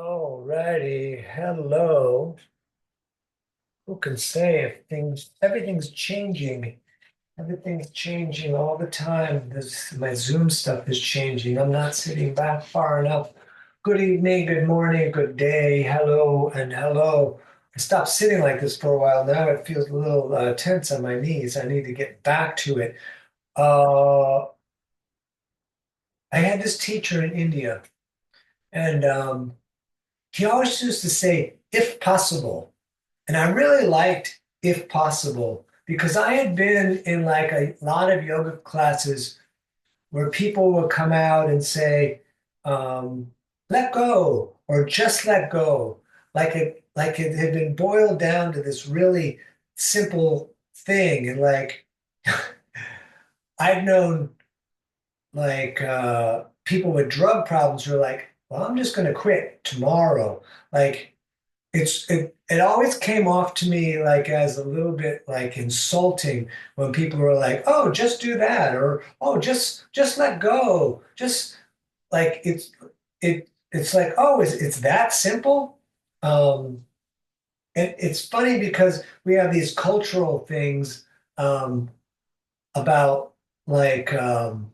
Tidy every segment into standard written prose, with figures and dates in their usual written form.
All righty. Hello. Who can say if everything's changing? Everything's changing all the time. My Zoom stuff is changing. I'm not sitting back far enough. Good evening, good morning, good day. Hello and hello. I stopped sitting like this for a while. Now it feels a little tense on my knees. I need to get back to it. Uh, I had this teacher in India, and he always used to say, if possible. And I really liked if possible because I had been in like a lot of yoga classes where people would come out and say, let go or just let go. Like it had been boiled down to this really simple thing. And like I've known people with drug problems who are like, well, I'm just gonna quit tomorrow. Like it always came off to me like as a little bit like insulting when people were like, "Oh, just do that," or "Oh, just let go." Just like it's like, "Oh, it's that simple?" Um, and it's funny because we have these cultural things um, about like um,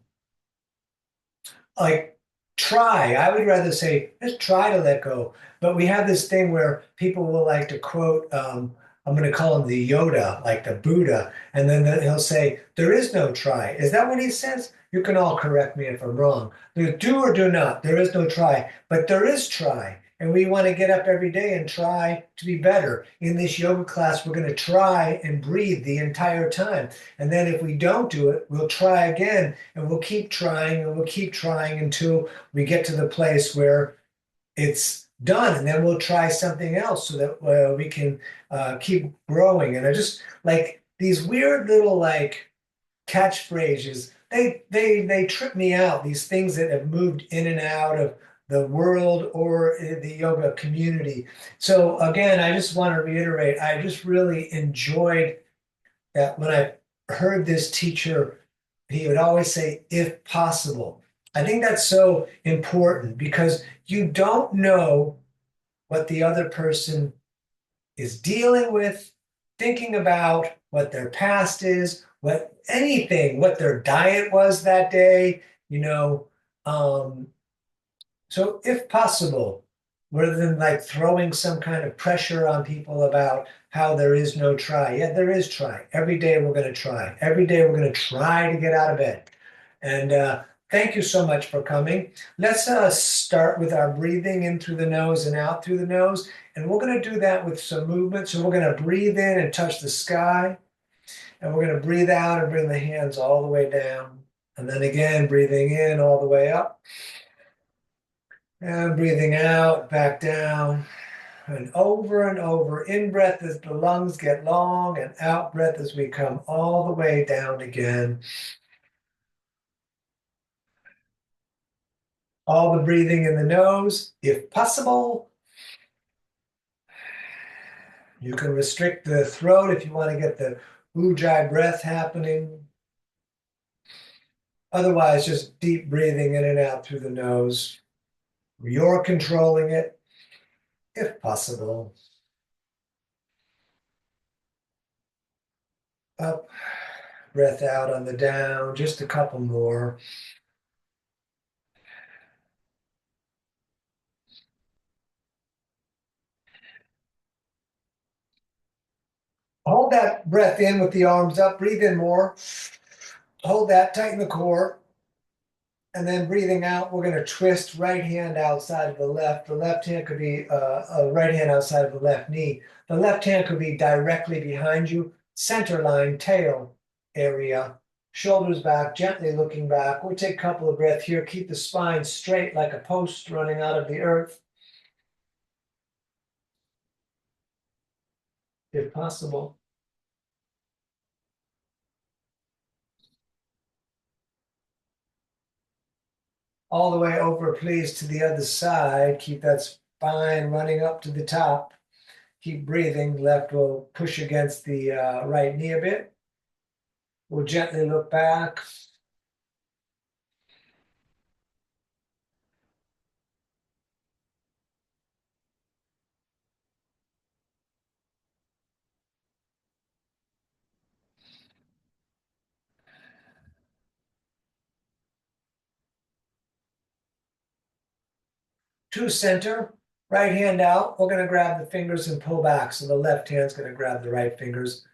like try. I would rather say just try to let go. But we have this thing where people will like to quote, I'm going to call him the Yoda, like the Buddha, and then he'll say, there is no try. Is that what he says? You can all correct me if I'm wrong. There's do or do not. There is no try, but there is try. And we want to get up every day and try to be better. In this yoga class, we're going to try and breathe the entire time. And then if we don't do it, we'll try again and we'll keep trying and we'll keep trying until we get to the place where it's done. And then we'll try something else so that we can keep growing. And I just like these weird little like catchphrases. They trip me out. These things that have moved in and out of the world or the yoga community. So again, I just want to reiterate, I just really enjoyed that when I heard this teacher, he would always say, if possible. I think that's so important because you don't know what the other person is dealing with, thinking about what their past is, what their diet was that day, you know. Um, so if possible, rather than like throwing some kind of pressure on people about how there is no try. Yeah, there is try. Every day we're going to try. Every day we're going to try to get out of bed. And thank you so much for coming. Let's start with our breathing in through the nose and out through the nose. And we're going to do that with some movement. So we're going to breathe in and touch the sky. And we're going to breathe out and bring the hands all the way down. And then again, breathing in all the way up. And breathing out, back down, and over. In breath as the lungs get long, and out breath as we come all the way down again. All the breathing in the nose, if possible. You can restrict the throat if you want to get the ujjayi breath happening. Otherwise, just deep breathing in and out through the nose. You're controlling it, if possible. Up, breath out on the down, just a couple more. Hold that breath in with the arms up, breathe in more. Hold that, tighten the core. And then breathing out, we're going to twist right hand outside of the left. The left hand could be a right hand outside of the left knee. The left hand could be directly behind you, center line, tail area, shoulders back, gently looking back. We'll take a couple of breaths here. Keep the spine straight like a post running out of the earth, if possible. All the way over, please, to the other side. Keep that spine running up to the top. Keep breathing. Left will push against the right knee a bit. We'll gently look back. to center, right hand out. We're going to grab the fingers and pull back. So the left hand's going to grab the right fingers.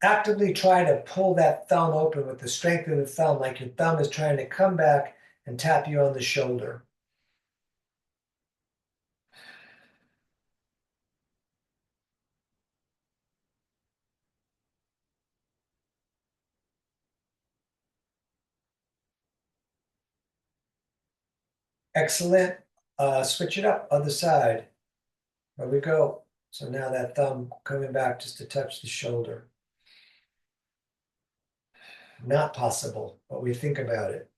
Actively try to pull that thumb open with the strength of the thumb, like your thumb is trying to come back and tap you on the shoulder. Excellent. Switch it up, other side. There we go. So now that thumb coming back just to touch the shoulder. Not possible, but we think about it.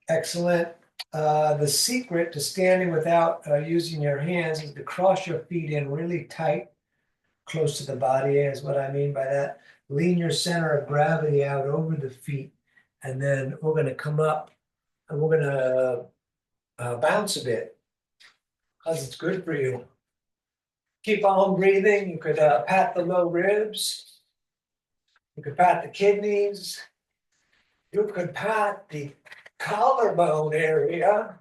Excellent. The secret to standing without using your hands is to cross your feet in really tight, close to the body, is what I mean by that. Lean your center of gravity out over the feet, and then we're going to come up and we're going to bounce a bit because it's good for you. Keep on breathing. You could pat the low ribs. You could pat the kidneys. You could pat the collarbone area.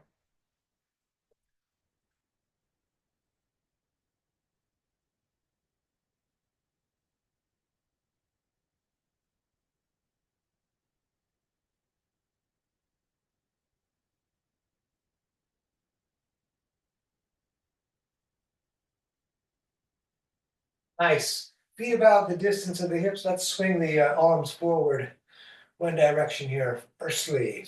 Nice. Feet about the distance of the hips. Let's swing the arms forward one direction here. Firstly.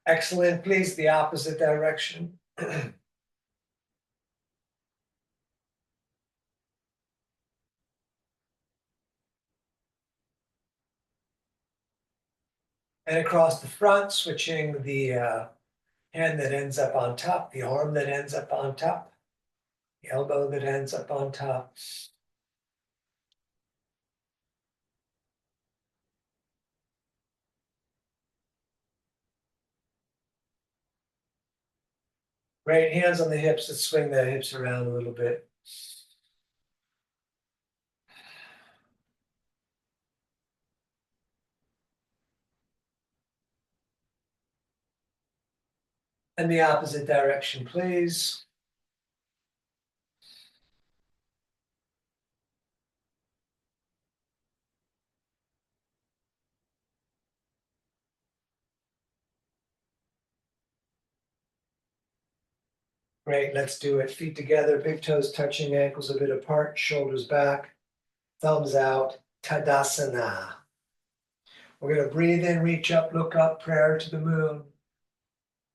Excellent. Please, the opposite direction. And across the front, switching the hand that ends up on top, the arm that ends up on top, the elbow that ends up on top. Great. Hands on the hips. Let's swing the hips around a little bit. And the opposite direction, please. Great, let's do it. Feet together, big toes touching, ankles a bit apart, shoulders back, thumbs out, Tadasana. We're going to breathe in, reach up, look up, prayer to the moon.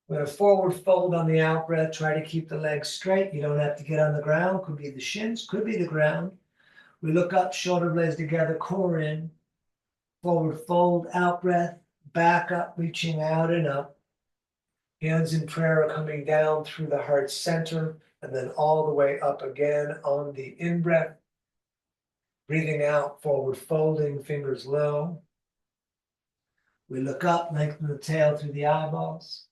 We're going to forward fold on the out breath, try to keep the legs straight. You don't have to get on the ground, could be the shins, could be the ground. We look up, shoulder blades together, core in, forward fold, out breath, back up, reaching out and up. Hands in prayer are coming down through the heart center and then all the way up again on the in-breath. Breathing out, forward folding, fingers low. We look up, lengthen the tail through the eyeballs.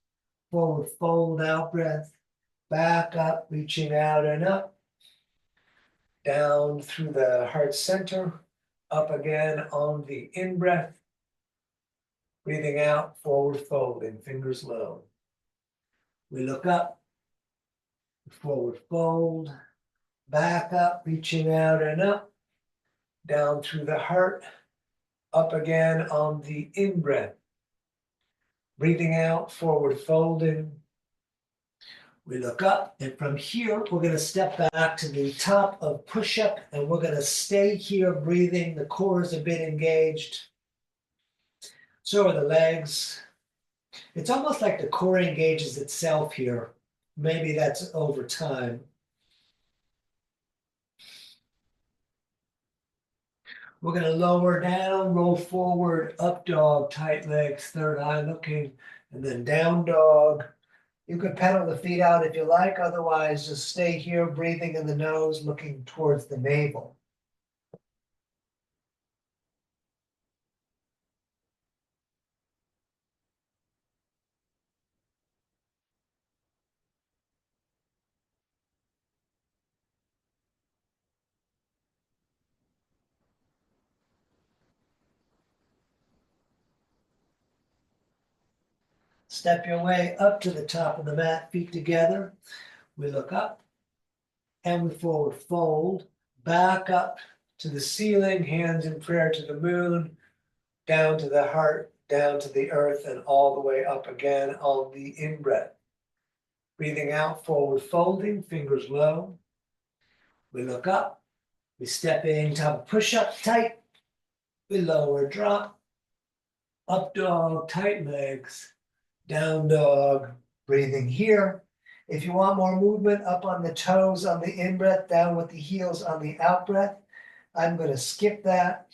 Forward fold, out breath. Back up, reaching out and up. Down through the heart center. Up again on the in-breath. Breathing out, forward folding, fingers low. We look up, forward fold, back up, reaching out and up, down through the heart, up again on the in-breath. Breathing out, forward folding. We look up, and from here, we're going to step back to the top of push-up, and we're going to stay here breathing. The core is a bit engaged. So are the legs. It's almost like the core engages itself here. Maybe that's over time. We're going to lower down, roll forward, up dog, tight legs, third eye looking, and then down dog, You could pedal the feet out if you like, otherwise just stay here, breathing in the nose, looking towards the navel. Step your way up to the top of the mat, feet together. We look up and we forward fold, back up to the ceiling, hands in prayer to the moon, down to the heart, down to the earth, and all the way up again on the in-breath. Breathing out, forward folding, fingers low. We look up, we step in, top push-up, tight. We lower, drop, up dog, tight legs, down dog, breathing here. If you want more movement, up on the toes on the in-breath, down with the heels on the out-breath. I'm going to skip that.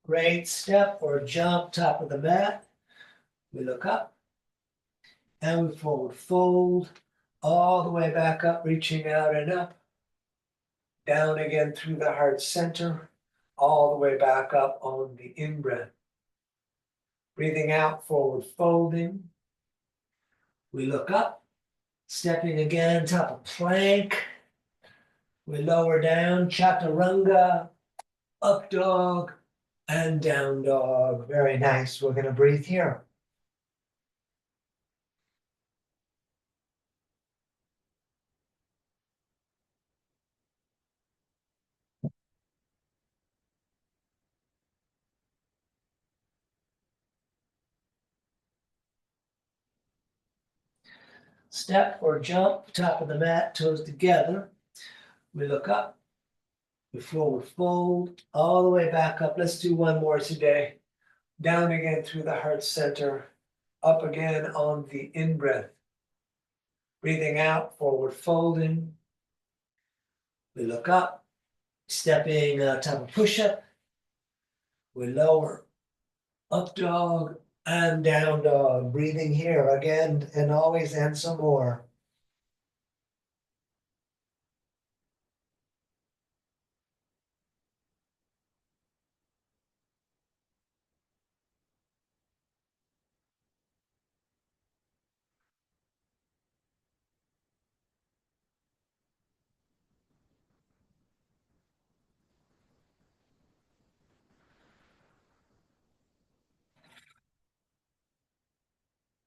Great step or jump, top of the mat. We look up and we forward fold all the way back up, reaching out and up. Down again through the heart center, all the way back up on the in-breath. Breathing out, forward folding. We look up, stepping again, top of plank. We lower down, chaturanga, up dog, and down dog. Very nice. We're going to breathe here. Step or jump, top of the mat, toes together. We look up, we forward fold, all the way back up. Let's do one more today. Down again through the heart center, up again on the in-breath. Breathing out, forward folding. We look up, stepping top of push-up. We lower, up dog, and down dog. Breathing here again and always and some more.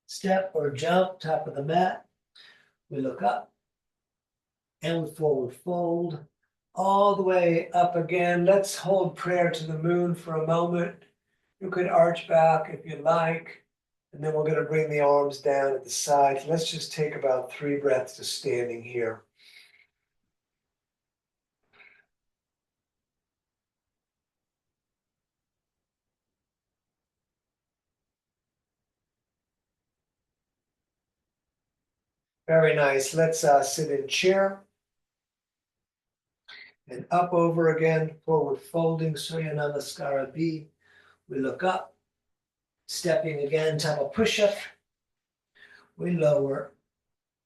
Step or jump, top of the mat. We look up and we forward fold all the way up again. Let's hold prayer to the moon for a moment. You could arch back if you like, and then we're going to bring the arms down at the sides. Let's just take about 3 breaths to standing here. Very nice. Let's sit in chair and up over again, forward folding, Surya Namaskara B. We look up, stepping again, top of push-up. We lower,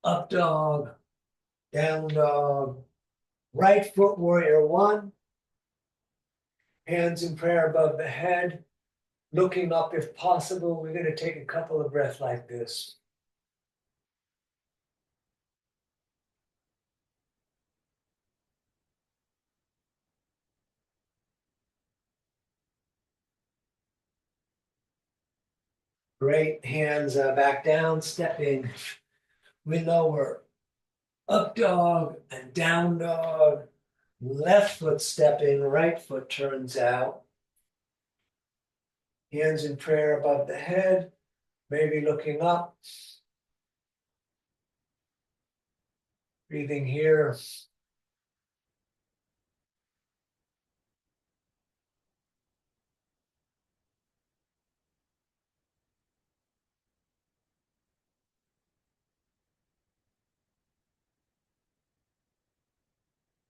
up dog, down dog, right foot warrior 1. Hands in prayer above the head, looking up if possible. We're going to take a couple of breaths like this. Great. Hands back down, stepping. We lower, up dog and down dog. Left foot stepping, right foot turns out. Hands in prayer above the head, maybe looking up. Breathing here.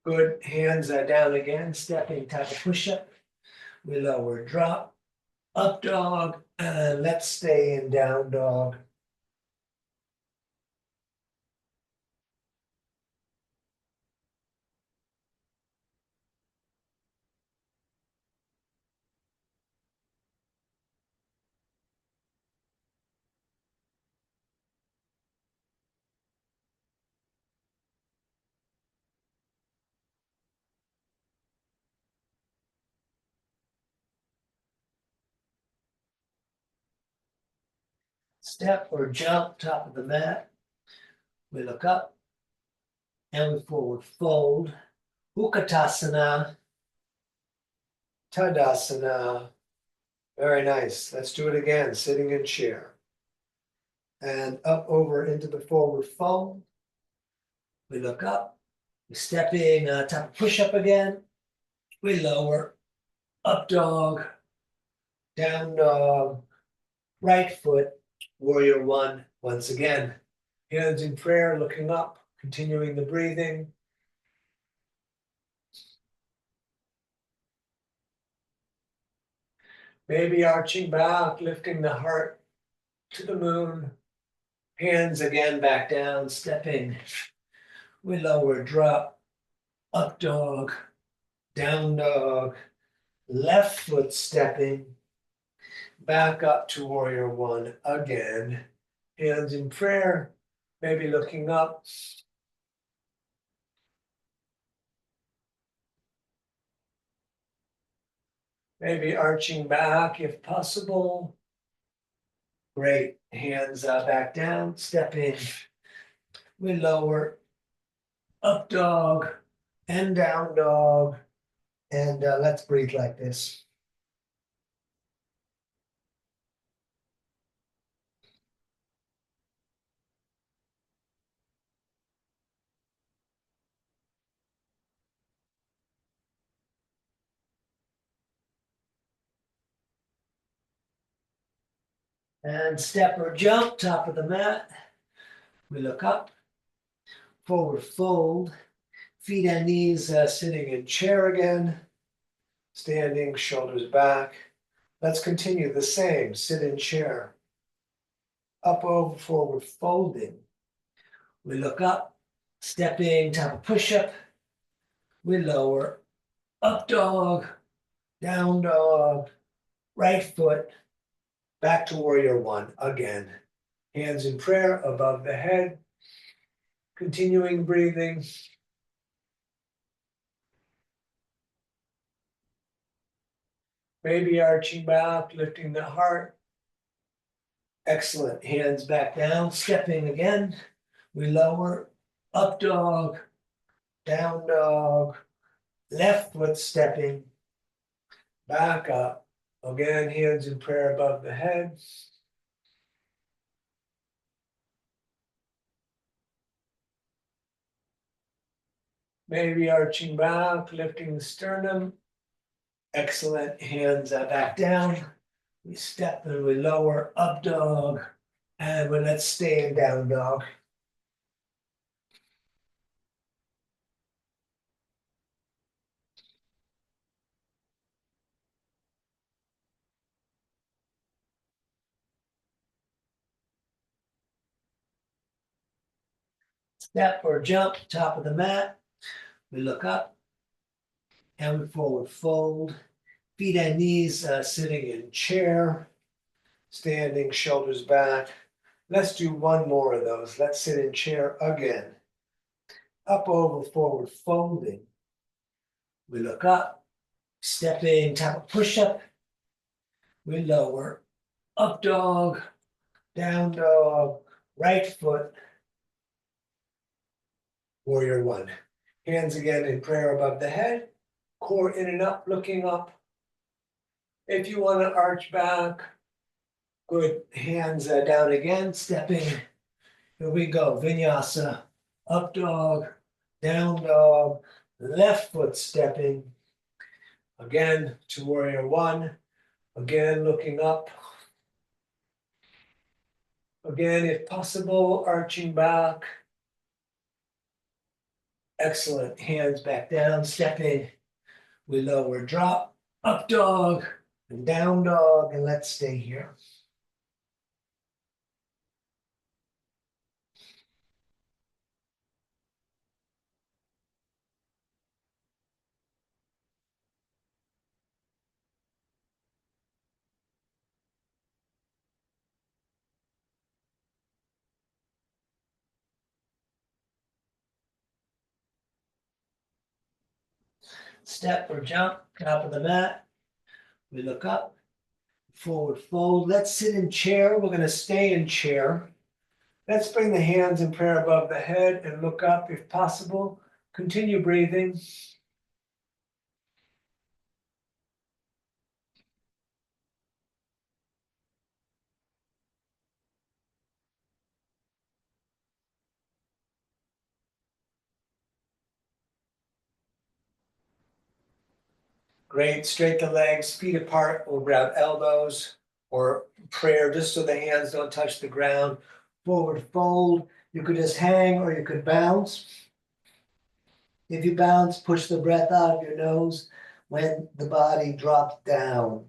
Good. Hands down again. Stepping type of push-up. We lower, drop, up dog, and let's stay in down dog. Step or jump, top of the mat. We look up and we forward fold. Utkatasana, Tadasana. Very nice. Let's do it again, sitting in chair. And up over into the forward fold. We look up. We step in, top push up again. We lower, up dog, down dog, right foot, warrior one. Once again, hands in prayer, looking up, continuing the breathing. Maybe arching back, lifting the heart to the moon. Hands again back down, stepping. We lower, drop, up dog, down dog, left foot stepping, back up to warrior one again. Hands in prayer, maybe looking up. Maybe arching back if possible. Great. Hands back down, step in. We lower, up dog, and down dog. And let's breathe like this. And step or jump, top of the mat. We look up, forward fold, feet and knees sitting in chair again, standing, shoulders back. Let's continue the same, sit in chair. Up over, forward folding. We look up, stepping, top of push-up. We lower, up dog, down dog, right foot, back to warrior one again. Hands in prayer above the head. Continuing breathing. Maybe arching back, lifting the heart. Excellent. Hands back down, stepping again. We lower, up dog, down dog, left foot stepping, back up. Again, hands in prayer above the head. Maybe arching back, lifting the sternum. Excellent. Hands back down. We step and we lower, up dog, and let's stay in down dog. Step or jump, top of the mat. We look up and we forward fold. Feet and knees sitting in chair, standing, shoulders back. Let's do one more of those. Let's sit in chair again. Up over, forward folding. We look up, stepping, top of push-up. We lower, up dog, down dog, right foot, warrior one. Hands again in prayer above the head, core in and up, looking up. If you want to arch back, good. Hands down again, stepping. Here we go, vinyasa. up dog, down dog, left foot stepping. Again to warrior one. Again looking up. Again, if possible, arching back. Excellent. Hands back down, stepping. We lower, drop, up dog, and down dog, and let's stay here. Step or jump, top of the mat. We look up, forward fold. Let's sit in chair. We're going to stay in chair. Let's bring the hands in prayer above the head and look up if possible. Continue breathing. Great. Straight the legs, feet apart or grab elbows, or prayer just so the hands don't touch the ground. Forward fold. You could just hang or you could bounce. If you bounce, push the breath out of your nose when the body drops down.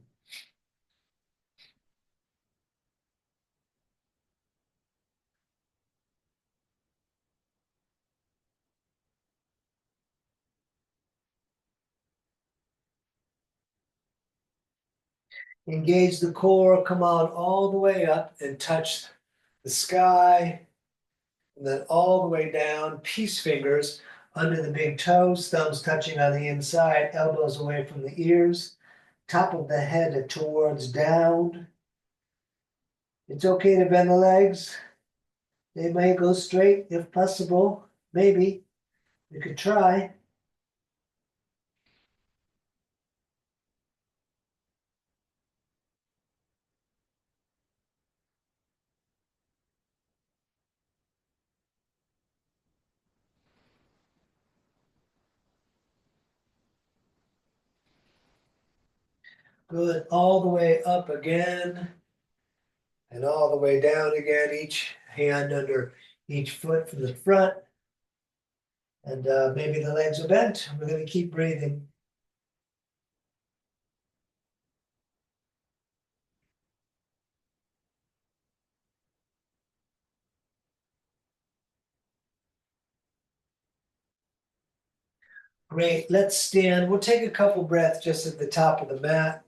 Engage the core, come on all the way up and touch the sky, and then all the way down. Peace fingers under the big toes, thumbs touching on the inside, elbows away from the ears, top of the head towards down. It's okay to bend the legs. They may go straight if possible. Maybe. You could try. Good. All the way up again and all the way down again. Each hand under each foot from the front. And maybe the legs are bent. We're going to keep breathing. Great. Let's stand. We'll take a couple breaths just at the top of the mat.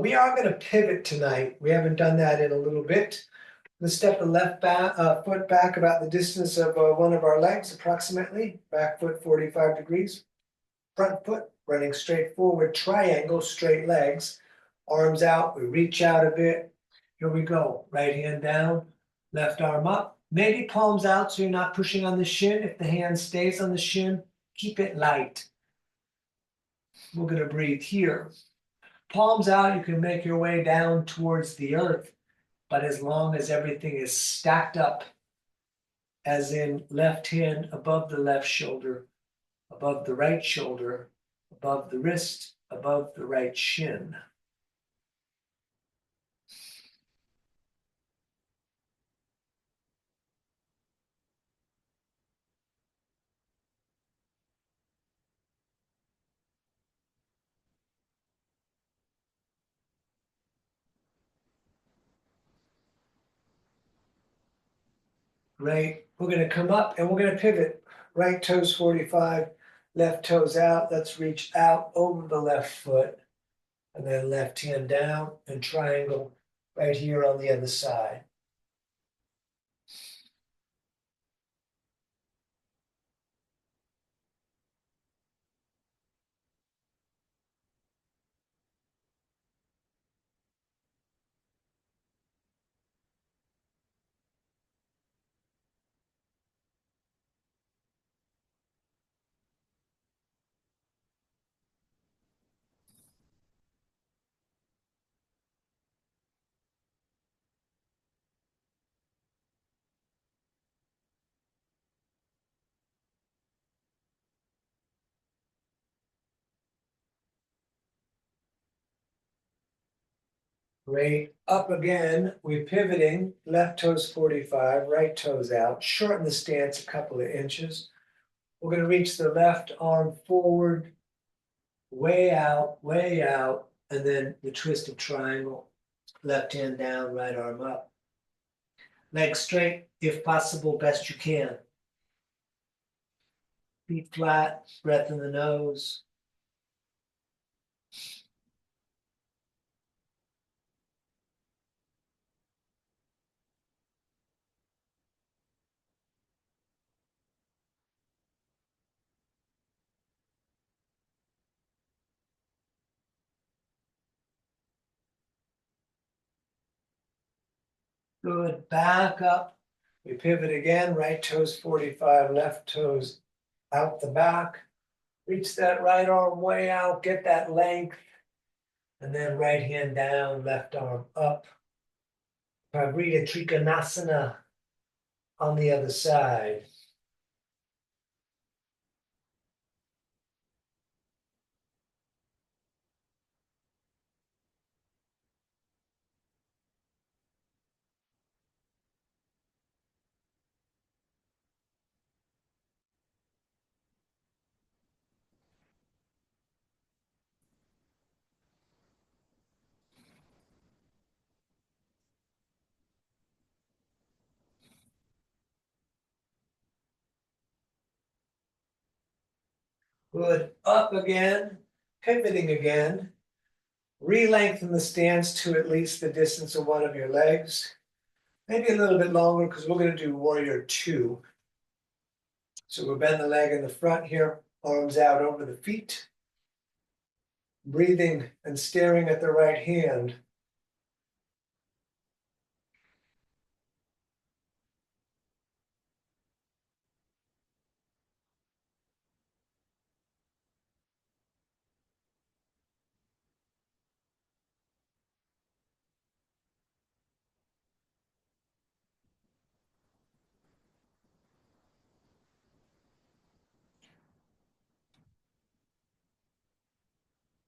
We are going to pivot tonight. We haven't done that in a little bit. Let's step the foot back about the distance of one of our legs, approximately. Back foot 45 degrees. Front foot running straight forward, triangle, straight legs. Arms out, we reach out a bit. Here we go. Right hand down, left arm up. Maybe palms out so you're not pushing on the shin. If the hand stays on the shin, keep it light. We're going to breathe here. Palms out, you can make your way down towards the earth, but as long as everything is stacked up, as in left hand above the left shoulder, above the right shoulder, above the wrist, above the right shin. Great. We're going to come up and we're going to pivot. Right toes 45, left toes out. Let's reach out over the left foot and then left hand down and triangle right here on the other side. Great. Up again, we're pivoting, left toes 45, right toes out. Shorten the stance a couple of inches. We're going to reach the left arm forward, way out, and then the twisted triangle. Left hand down, right arm up. Legs straight, if possible, best you can. Feet flat, breath in the nose. Good. Back up. We pivot again, right toes 45, left toes out the back. Reach that right arm way out, get that length, and then right hand down, left arm up. Pavrita Trikonasana on the other side. Good. Up again, pivoting again. Re-lengthen the stance to at least the distance of one of your legs. Maybe a little bit longer because we're going to do warrior two. So we'll bend the leg in the front here, arms out over the feet. Breathing and staring at the right hand.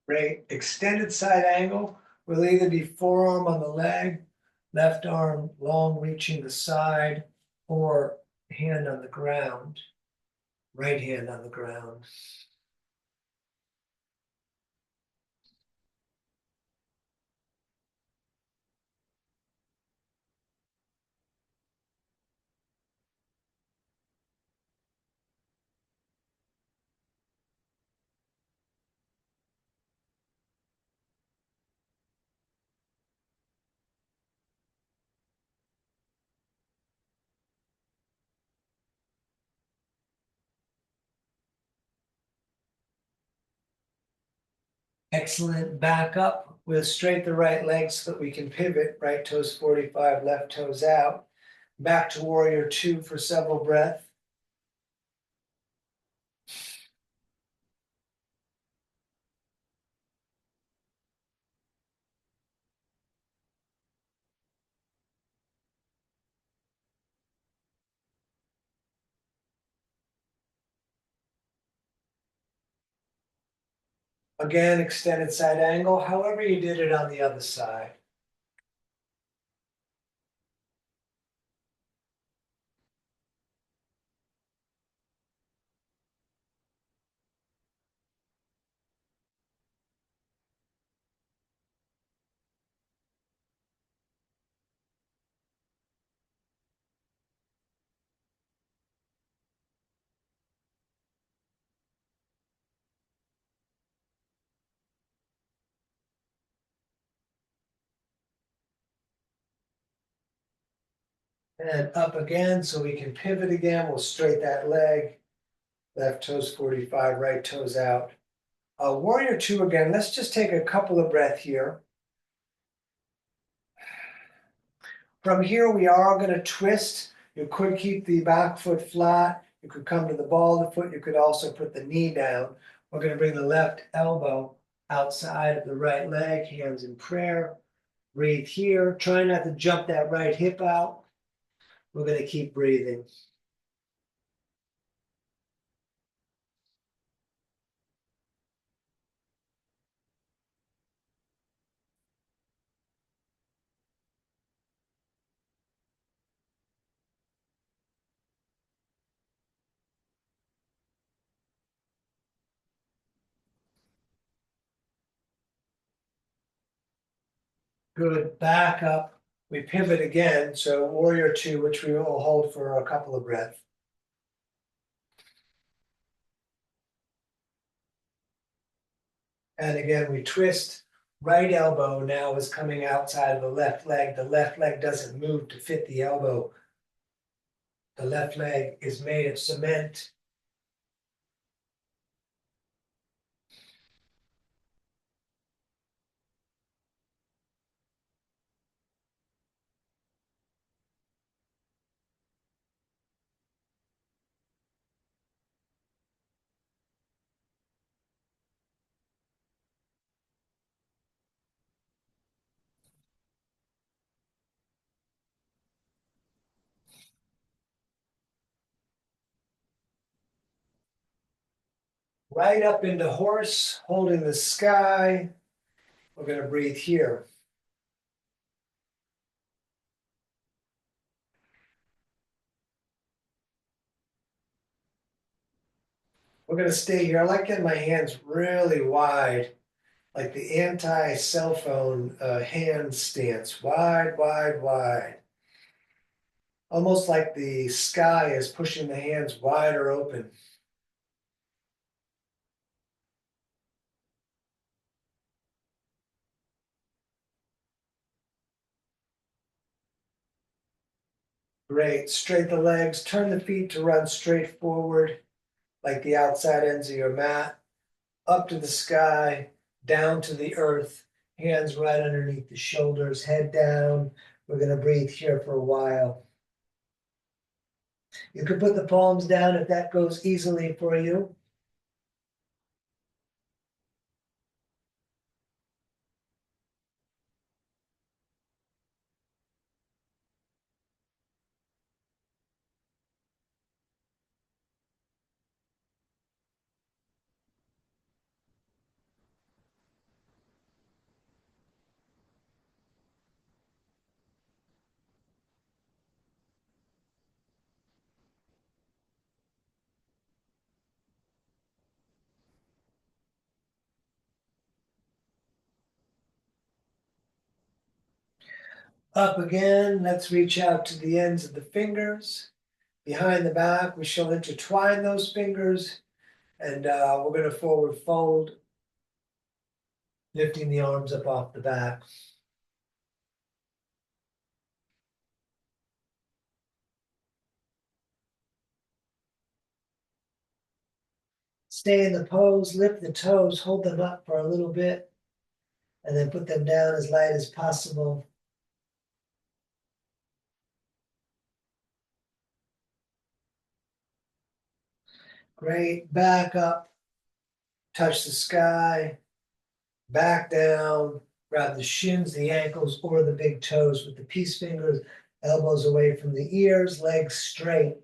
Great. Extended side angle will either be forearm on the leg, left arm long reaching the side, or hand on the ground, right hand on the ground. Excellent. Back up. We'll straight the right leg so that we can pivot. Right toes 45, left toes out. Back to warrior two for several breaths. Again, extended side angle, however you did it on the other side. And up again, so we can pivot again. We'll straight that leg. Left toes 45, right toes out. Warrior two again. Let's just take a couple of breaths here. From here, we are going to twist. You could keep the back foot flat. You could come to the ball of the foot. You could also put the knee down. We're going to bring the left elbow outside of the right leg, hands in prayer. Breathe here. Try not to jump that right hip out. We're going to keep breathing. Good, back up. We pivot again, so warrior two, which we will hold for a couple of breaths. And again, we twist. Right elbow now is coming outside of the left leg. The left leg doesn't move to fit the elbow. The left leg is made of cement. Right up into horse, holding the sky. We're going to breathe here. We're going to stay here. I like getting my hands really wide, like the anti-cell phone hand stance. Wide, wide, wide. Almost like the sky is pushing the hands wider open. Great. Straight the legs, turn the feet to run straight forward, like the outside ends of your mat, up to the sky, down to the earth, hands right underneath the shoulders, head down. We're going to breathe here for a while. You can put the palms down if that goes easily for you. Up again, let's reach out to the ends of the fingers. Behind the back, we shall intertwine those fingers, and we're going to forward fold, lifting the arms up off the back. Stay in the pose, lift the toes, hold them up for a little bit, and then put them down as light as possible. Great, back up, touch the sky, back down, grab the shins, the ankles, or the big toes with the peace fingers, elbows away from the ears, legs straight.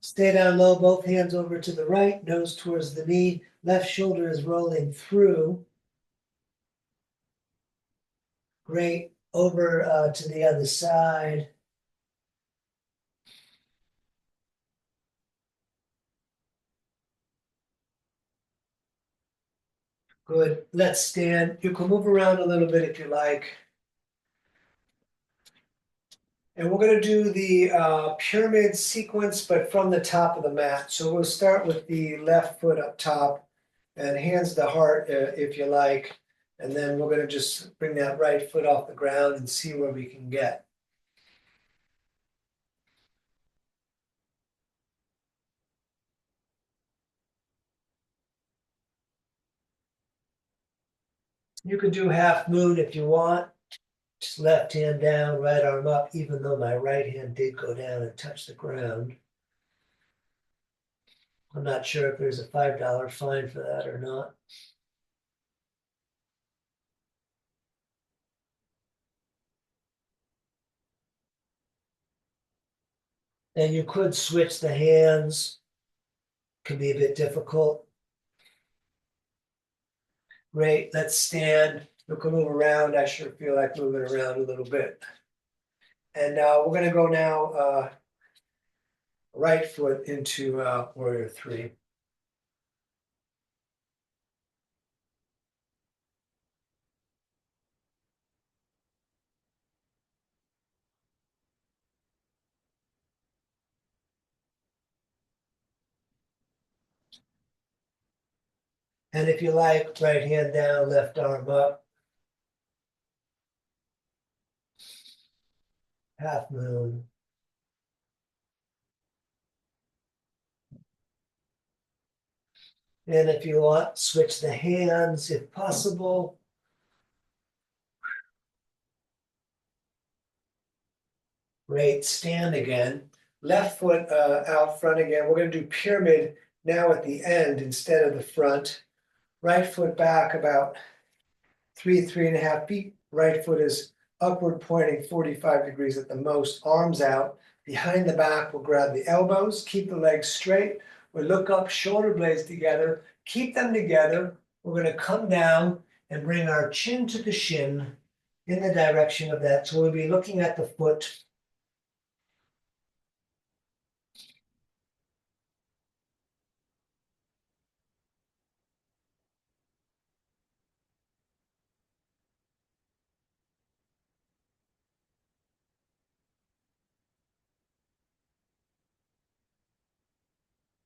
Stay down low, both hands over to the right, nose towards the knee, left shoulder is rolling through. Great, over to the other side. Good, let's stand. You can move around a little bit if you like. And we're going to do the pyramid sequence, but from the top of the mat. So we'll start with the left foot up top and hands to heart if you like. And then we're going to just bring that right foot off the ground and see where we can get. You can do half moon if you want. Just left hand down, right arm up, even though my right hand did go down and touch the ground. I'm not sure if there's a $5 fine for that or not. And you could switch the hands, can be a bit difficult. Great, let's stand. You can move around. I sure feel like moving around a little bit. And we're gonna go now right foot into warrior three. And if you like, right hand down, left arm up, half moon. And if you want, switch the hands if possible. Great, stand again. Left foot out front again. We're gonna do pyramid now at the end instead of the front. Right foot back about 3.5 feet. Right foot is upward pointing 45 degrees at the most, arms out. Behind the back, we'll grab the elbows, keep the legs straight. We'll look up, shoulder blades together, keep them together. We're gonna come down and bring our chin to the shin in the direction of that. So we'll be looking at the foot.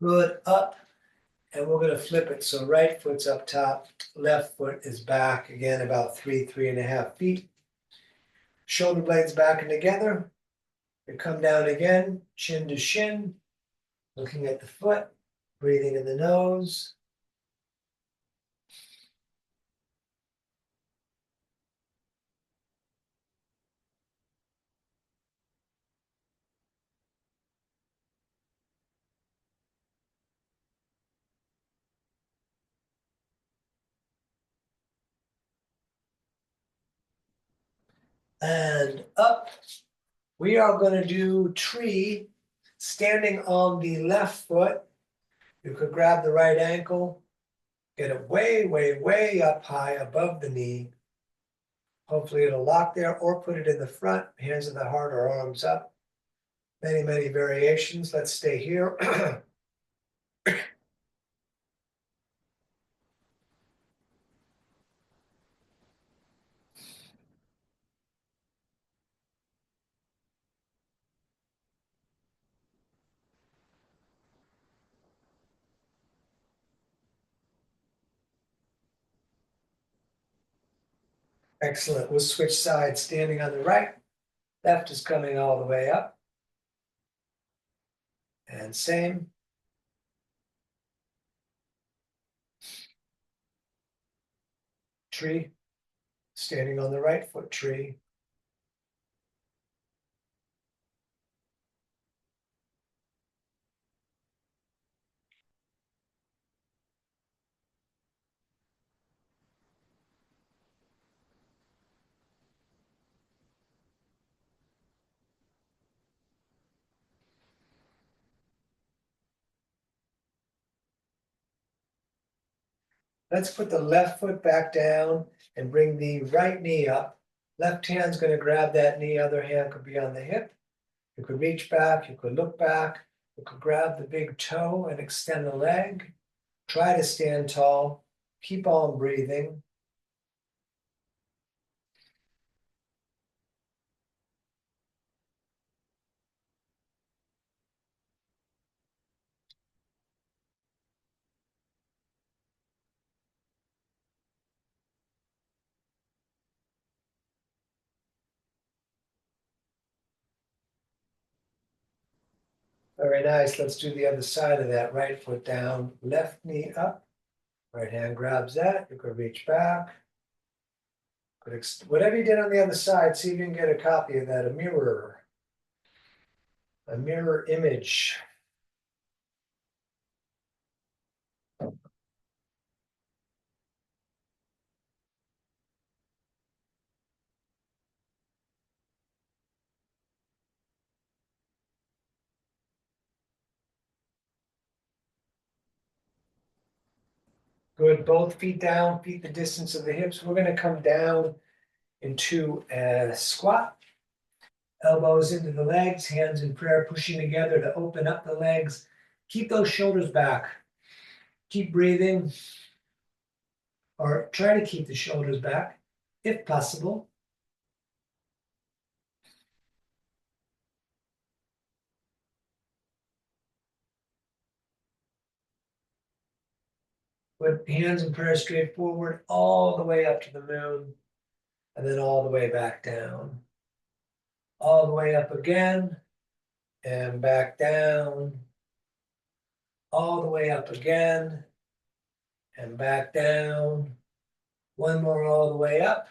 Good, up, and we're gonna flip it. So right foot's up top, left foot is back, again about 3.5 feet. Shoulder blades back and together. We come down again, chin to shin, looking at the foot, breathing in the nose. And up. We are going to do tree, standing on the left foot. You could grab the right ankle, get it way, way, way up high above the knee. Hopefully it'll lock there, or put it in the front, hands in the heart or arms up. Many, many variations. Let's stay here. Excellent. We'll switch sides, standing on the right. Left is coming all the way up. And same. Tree, standing on the right foot, tree. Let's put the left foot back down and bring the right knee up. Left hand's gonna grab that knee, other hand could be on the hip. You could reach back, you could look back, you could grab the big toe and extend the leg. Try to stand tall, keep on breathing. Very nice. Let's do the other side of that. Right foot down, left knee up. Right hand grabs that. You could reach back. Whatever you did on the other side, see if you can get a copy of that, a mirror image. Good, both feet down, feet the distance of the hips. We're gonna come down into a squat. Elbows into the legs, hands in prayer, pushing together to open up the legs. Keep those shoulders back. Keep breathing, or try to keep the shoulders back if possible. Put hands in prayer straight forward, all the way up to the moon, and then all the way back down. All the way up again, and back down. All the way up again, and back down. One more all the way up,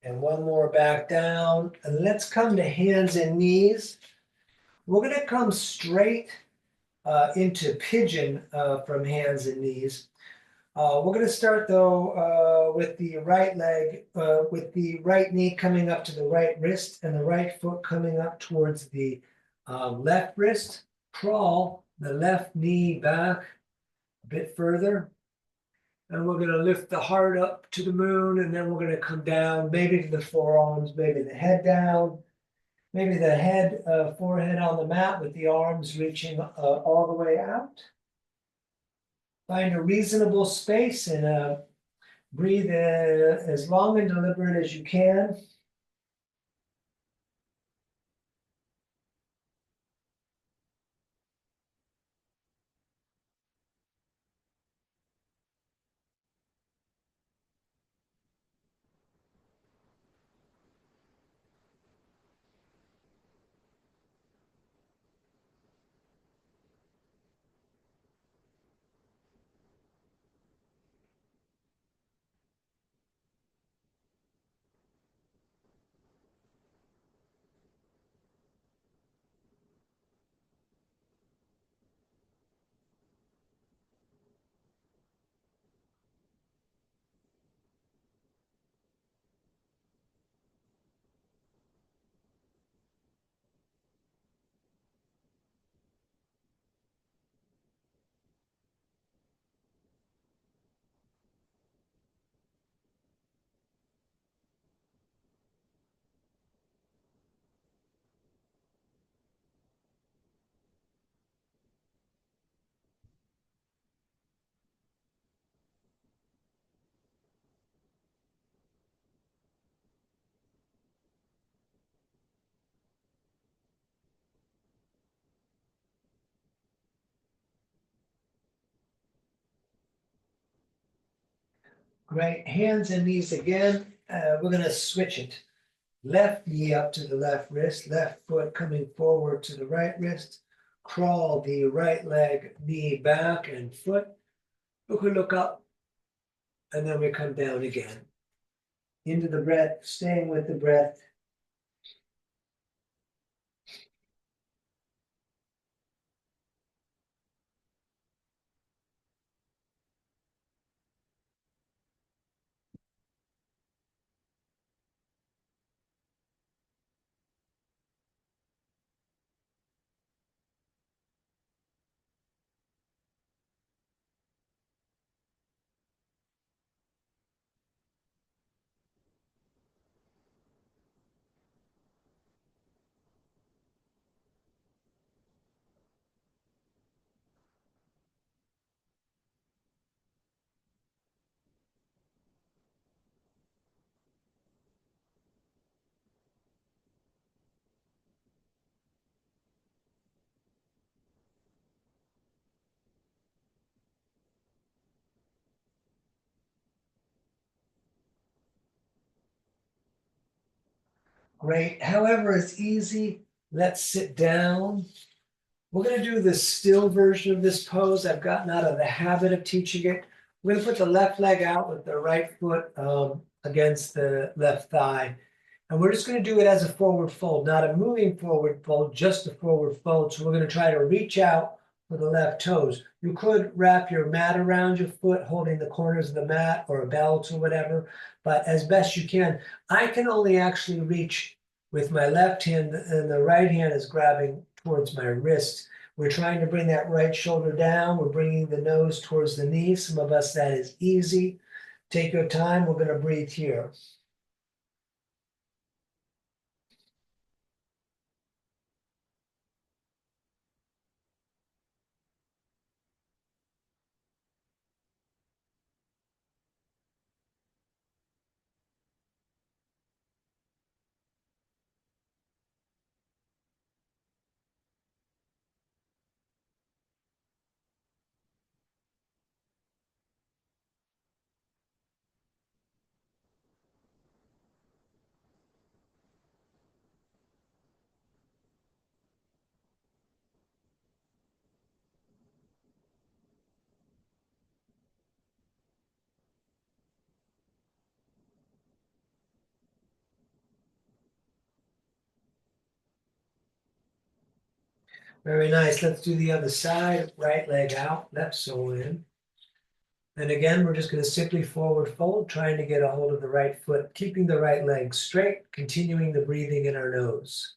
and one more back down. And let's come to hands and knees. We're going to come straight into pigeon from hands and knees. We're going to start though with the right leg, with the right knee coming up to the right wrist and the right foot coming up towards the left wrist. Crawl the left knee back a bit further. And we're going to lift the heart up to the moon, and then we're going to come down, maybe to the forearms, maybe the head down, maybe the head, forehead on the mat with the arms reaching all the way out. Find a reasonable space and breathe as long and deliberate as you can. Great. Hands and knees again. We're going to switch it. Left knee up to the left wrist, left foot coming forward to the right wrist. Crawl the right leg, knee back and foot. Look up, and then we come down again. Into the breath, staying with the breath. Great. However, it's easy. Let's sit down. We're going to do the still version of this pose. I've gotten out of the habit of teaching it. We're going to put the left leg out with the right foot against the left thigh. And we're just going to do it as a forward fold, not a moving forward fold, just a forward fold. So we're going to try to reach out for the left toes. You could wrap your mat around your foot, holding the corners of the mat or a belt or whatever, but as best you can. I can only actually reach with my left hand, and the right hand is grabbing towards my wrist We're trying to bring that right shoulder down. We're bringing the nose towards the knee. Some of us, that is easy. Take your time. We're going to breathe here. Very nice. Let's do the other side. Right leg out, left sole in. And again, we're just going to simply forward fold, trying to get a hold of the right foot, keeping the right leg straight, continuing the breathing in our nose.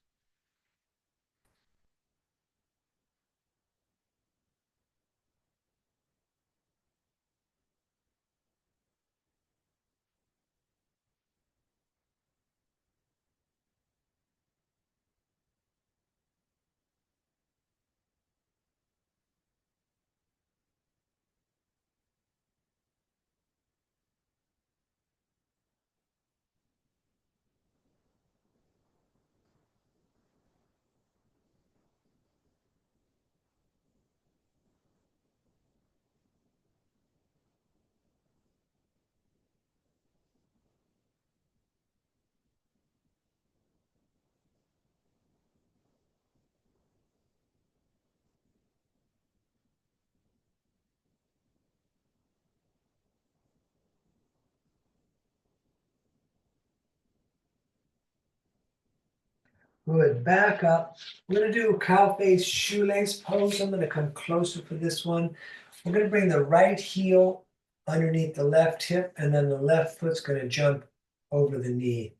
Good. Back up. We're going to do a cow face shoelace pose. I'm going to come closer for this one. We're going to bring the right heel underneath the left hip, and then the left foot's going to jump over the knee.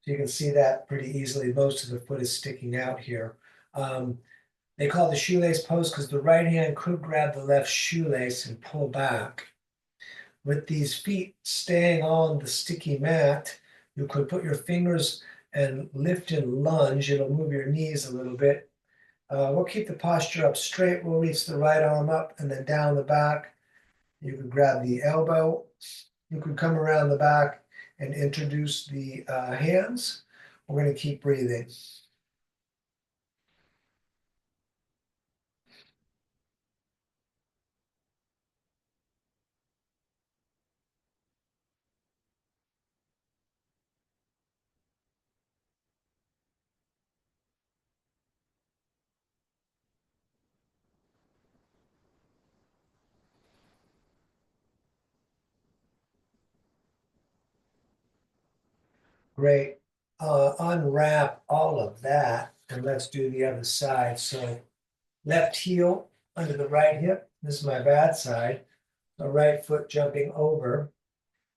So you can see that pretty easily. Most of the foot is sticking out here. They call it the shoelace pose because the right hand could grab the left shoelace and pull back. With these feet staying on the sticky mat, you could put your fingers and lift and lunge. It'll move your knees a little bit. We'll keep the posture up straight. We'll reach the right arm up and then down the back. You can grab the elbow. You can come around the back and introduce the hands. We're going to keep breathing. Great. Unwrap all of that and let's do the other side. So left heel under the right hip. This is my bad side. The right foot jumping over.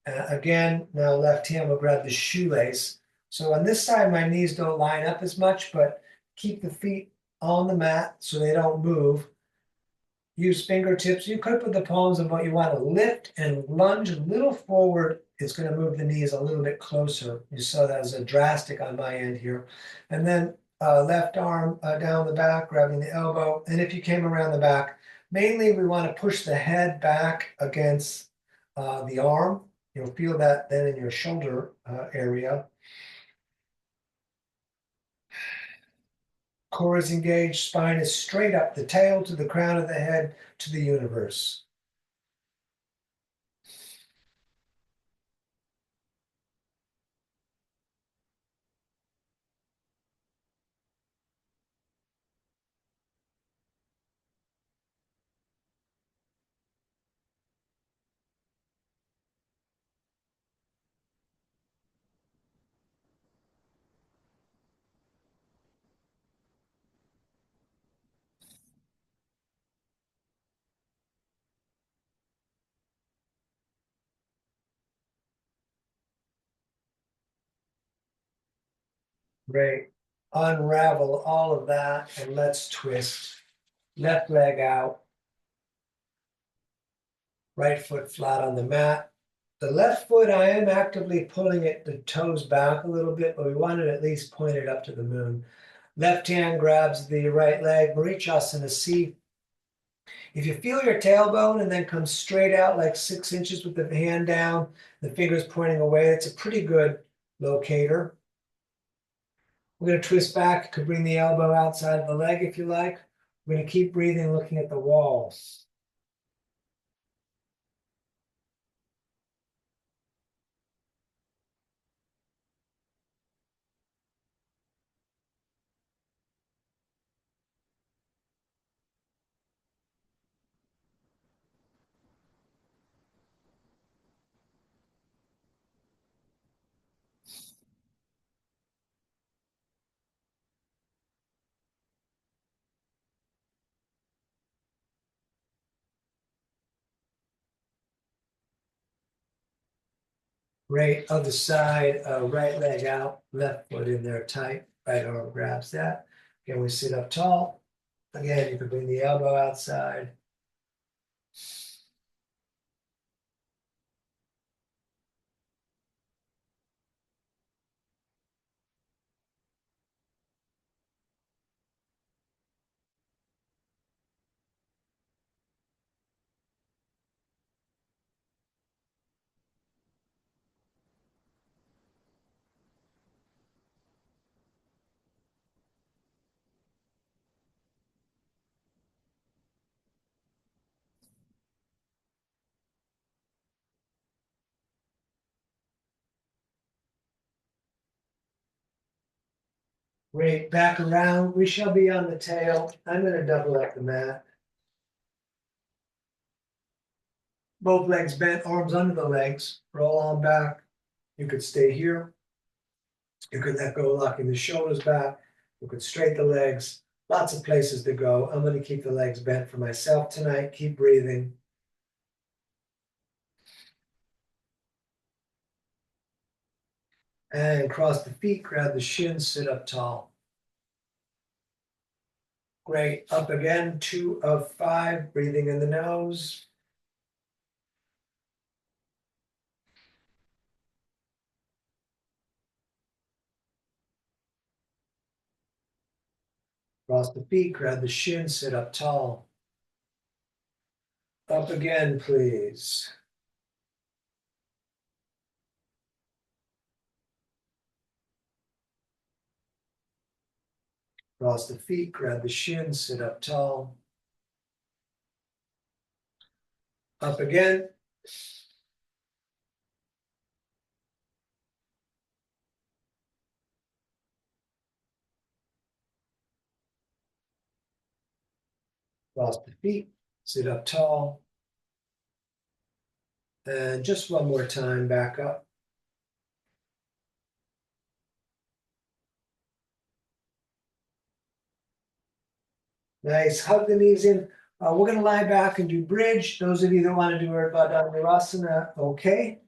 Again, now left hand will grab the shoelace. So on this side, my knees don't line up as much, but keep the feet on the mat so they don't move. Use fingertips. You could put the palms on what you want to lift and lunge a little forward. It's going to move the knees a little bit closer. You saw that as a drastic on my end here. And then left arm down the back, grabbing the elbow. And if you came around the back, mainly we want to push the head back against the arm. You'll feel that then in your shoulder area. Core is engaged, spine is straight up, the tail to the crown of the head to the universe. Great. Unravel all of that and let's twist. Left leg out, right foot flat on the mat. The left foot, I am actively pulling it, the toes back a little bit, but we want it at least pointed up to the moon. Left hand grabs the right leg, Marichasana C. If you feel your tailbone and then come straight out like 6 inches with the hand down, the fingers pointing away, it's a pretty good locator. We're going to twist back, could bring the elbow outside of the leg if you like. We're going to keep breathing, looking at the wall. Great. Other side, right leg out, left foot in there tight. Right arm grabs that. Again, we sit up tall. Again, you can bring the elbow outside. Great. Back around. We shall be on the tail. I'm going to double up the mat. Both legs bent, arms under the legs. Roll on back. You could stay here. You could let go, locking the shoulders back. You could straighten the legs. Lots of places to go. I'm going to keep the legs bent for myself tonight. Keep breathing. And cross the feet, grab the shins, sit up tall. Great. Up again, 2 of 5, breathing in the nose. Cross the feet, grab the shins, sit up tall. Up again, please. Cross the feet, grab the shins, sit up tall. Up again. Cross the feet, sit up tall. And just one more time, back up. Nice. Hug the knees in. We're going to lie back and do bridge. Those of you that want to do Urdhva Dhanurasana, okay.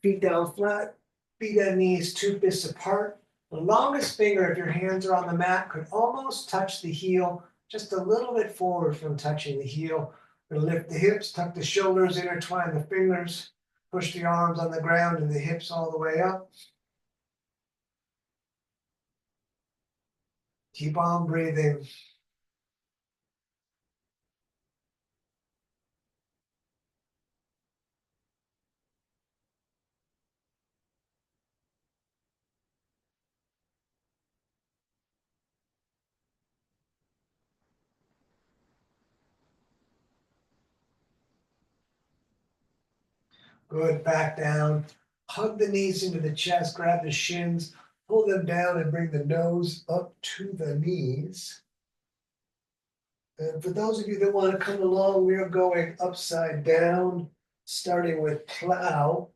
Feet down flat, feet and knees 2 fists apart. The longest finger, if your hands are on the mat, could almost touch the heel, just a little bit forward from touching the heel. We're going to lift the hips, tuck the shoulders, intertwine the fingers, push the arms on the ground and the hips all the way up. Keep on breathing. Good, back down. Hug the knees into the chest, grab the shins, pull them down and bring the nose up to the knees. And for those of you that want to come along, we are going upside down, starting with plow.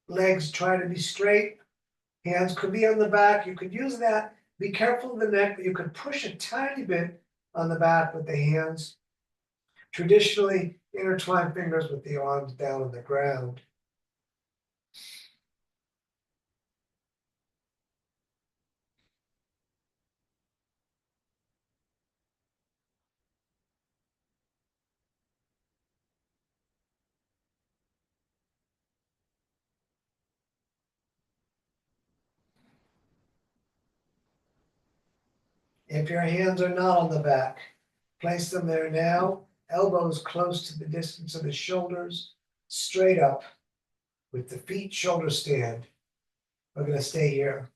Legs try to be straight. Hands could be on the back. You could use that. Be careful of the neck, but you could push a tiny bit on the back with the hands. Traditionally, intertwine fingers with the arms down on the ground. If your hands are not on the back, place them there now, elbows close to the distance of the shoulders, straight up with the feet shoulder stand. We're going to stay here.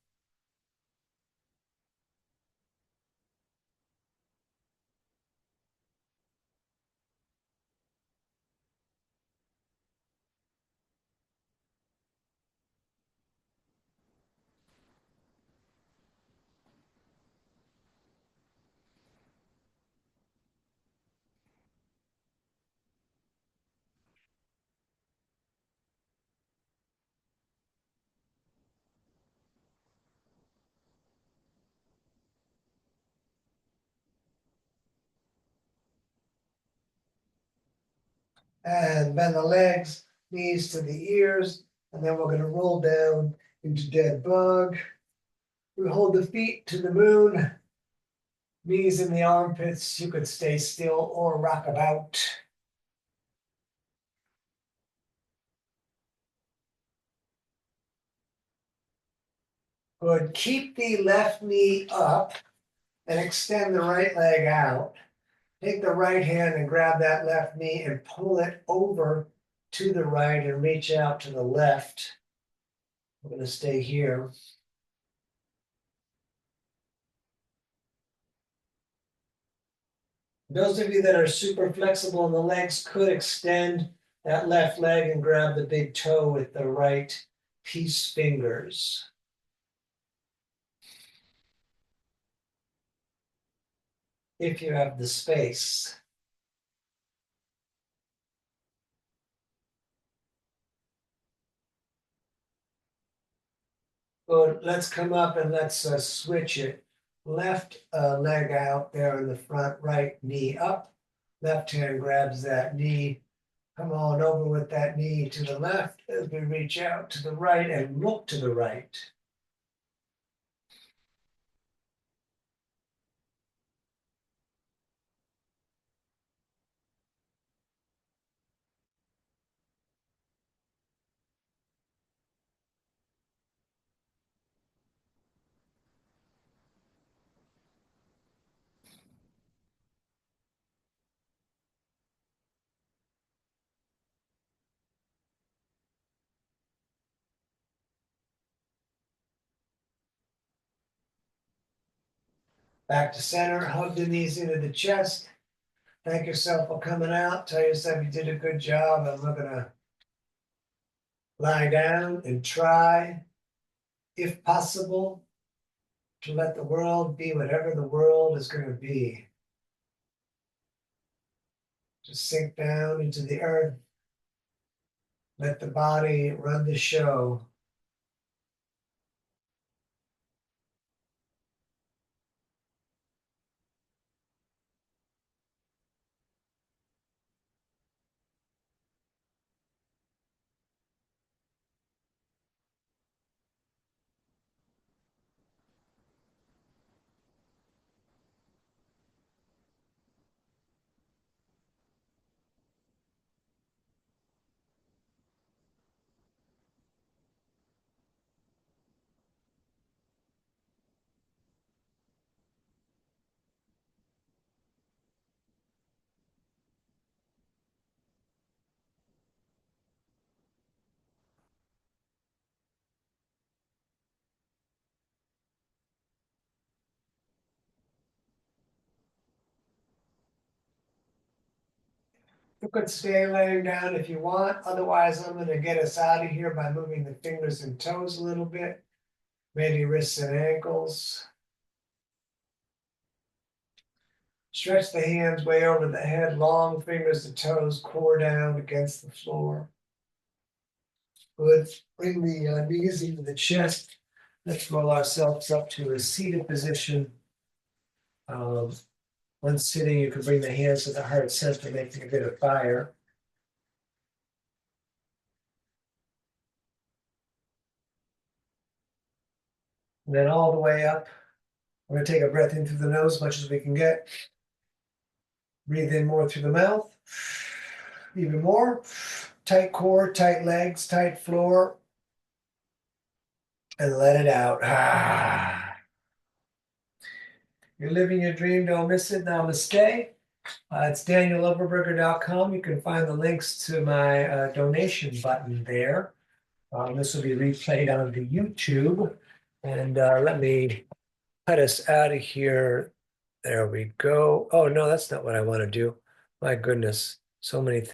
And bend the legs, knees to the ears, and then we're going to roll down into dead bug. We hold the feet to the moon, knees in the armpits. You could stay still or rock about. Good. Keep the left knee up and extend the right leg out. Take the right hand and grab that left knee and pull it over to the right and reach out to the left. We're going to stay here. Those of you that are super flexible in the legs could extend that left leg and grab the big toe with the right peace fingers. If you have the space. Good. Let's come up and let's switch it. Left leg out there in the front, right knee up. Left hand grabs that knee. Come on over with that knee to the left as we reach out to the right and look to the right. Back to center, hug the knees into the chest. Thank yourself for coming out. Tell yourself you did a good job. And we're going to lie down and try, if possible, to let the world be whatever the world is going to be. Just sink down into the earth. Let the body run the show. You could stay laying down if you want. Otherwise, I'm going to get us out of here by moving the fingers and toes a little bit. Maybe wrists and ankles. Stretch the hands way over the head, long fingers to toes, core down against the floor. Good. Bring the knees into the chest. Let's roll ourselves up to a seated position. When sitting, you can bring the hands to the heart center, making a bit of fire. And then all the way up. We're going to take a breath in through the nose as much as we can get. Breathe in more through the mouth. Even more. Tight core, tight legs, tight floor. And let it out. You're living your dream. Don't miss it. Namaste. It's danieloverberger.com. You can find the links to my donation button there. This will be replayed on the YouTube. And let me cut us out of here. There we go. Oh, no, that's not what I want to do. My goodness, so many things.